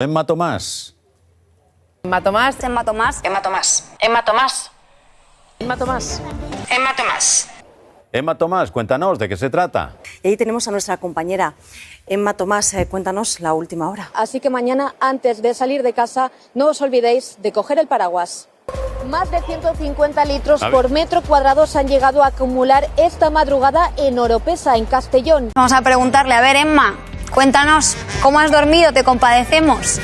Emma Tomás. Emma Tomás. Emma Tomás. Emma Tomás. Emma Tomás. Emma Tomás. Emma Tomás. Emma Tomás, cuéntanos, ¿de qué se trata? Y ahí tenemos a nuestra compañera Emma Tomás, cuéntanos la última hora. Así que mañana, antes de salir de casa, no os olvidéis de coger el paraguas. Más de 150 litros por metro cuadrado se han llegado a acumular esta madrugada en Oropesa, en Castellón. Vamos a preguntarle, a ver, Emma, cuéntanos, ¿cómo has dormido? Te compadecemos.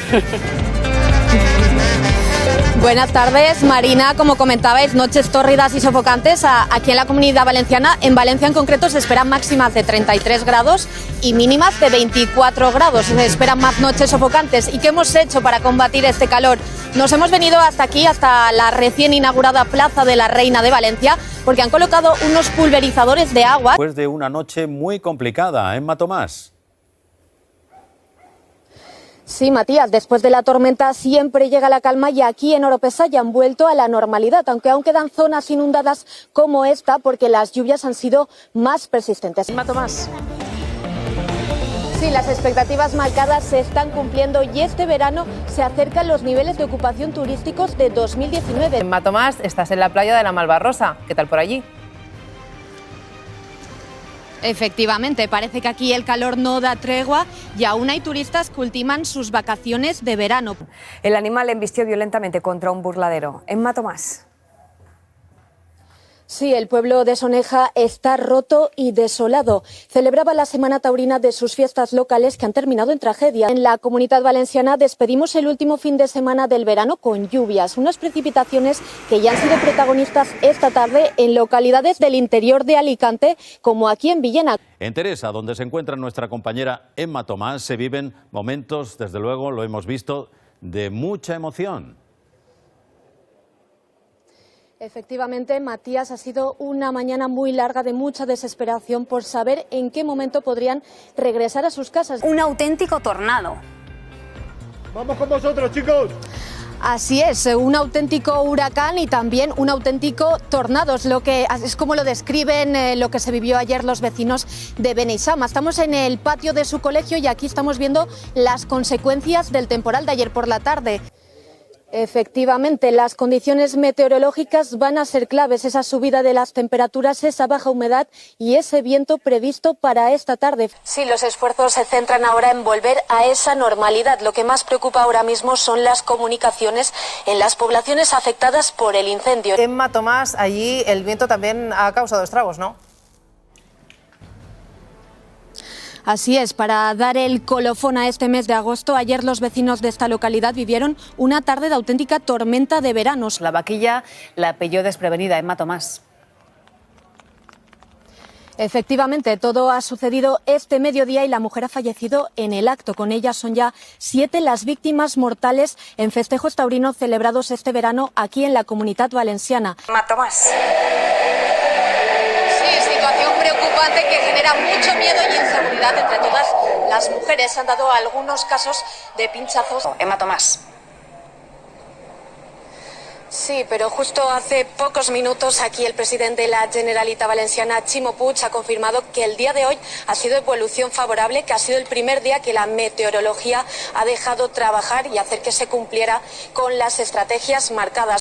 Buenas tardes, Marina. Como comentabais, noches tórridas y sofocantes aquí en la Comunidad Valenciana. En Valencia en concreto se esperan máximas de 33 grados y mínimas de 24 grados. Se esperan más noches sofocantes. ¿Y qué hemos hecho para combatir este calor? Nos hemos venido hasta aquí, hasta la recién inaugurada Plaza de la Reina de Valencia, porque han colocado unos pulverizadores de agua. Después de una noche muy complicada, Emma Tomás. Sí, Matías, después de la tormenta siempre llega la calma y aquí en Oropesa ya han vuelto a la normalidad, aunque aún quedan zonas inundadas como esta porque las lluvias han sido más persistentes. Emma Tomás. Sí, las expectativas marcadas se están cumpliendo y este verano se acercan los niveles de ocupación turísticos de 2019. Emma Tomás, estás en la playa de la Malvarrosa. ¿Qué tal por allí? Efectivamente, parece que aquí el calor no da tregua y aún hay turistas que ultiman sus vacaciones de verano. El animal embistió violentamente contra un burladero. Emma Tomás. Sí, el pueblo de Soneja está roto y desolado. Celebraba la Semana Taurina de sus fiestas locales que han terminado en tragedia. En la Comunidad Valenciana despedimos el último fin de semana del verano con lluvias, unas precipitaciones que ya han sido protagonistas esta tarde en localidades del interior de Alicante, como aquí en Villena. En Teresa, donde se encuentra nuestra compañera Emma Tomás, se viven momentos, desde luego, lo hemos visto, de mucha emoción. Efectivamente, Matías, ha sido una mañana muy larga de mucha desesperación por saber en qué momento podrían regresar a sus casas. Un auténtico tornado. Vamos con vosotros, chicos. Así es, un auténtico huracán y también un auténtico tornado, es como lo describen lo que se vivió ayer los vecinos de Beneixama. Estamos en el patio de su colegio y aquí estamos viendo las consecuencias del temporal de ayer por la tarde. Efectivamente, las condiciones meteorológicas van a ser claves, esa subida de las temperaturas, esa baja humedad y ese viento previsto para esta tarde. Sí, los esfuerzos se centran ahora en volver a esa normalidad. Lo que más preocupa ahora mismo son las comunicaciones en las poblaciones afectadas por el incendio. Emma Tomás, allí el viento también ha causado estragos, ¿no? Así es, para dar el colofón a este mes de agosto, ayer los vecinos de esta localidad vivieron una tarde de auténtica tormenta de verano. La vaquilla la pilló desprevenida, Emma Tomás. Efectivamente, todo ha sucedido este mediodía y la mujer ha fallecido en el acto. Con ella son ya 7 las víctimas mortales en festejos taurinos celebrados este verano aquí en la Comunidad Valenciana. Emma Tomás. Sí, situación preocupante que genera mucho miedo y inseguridad entre todas las mujeres. Se han dado algunos casos de pinchazos. Emma Tomás. Sí, pero justo hace pocos minutos aquí el presidente de la Generalitat Valenciana, Ximo Puig, ha confirmado que el día de hoy ha sido evolución favorable, que ha sido el primer día que la meteorología ha dejado trabajar y hacer que se cumpliera con las estrategias marcadas.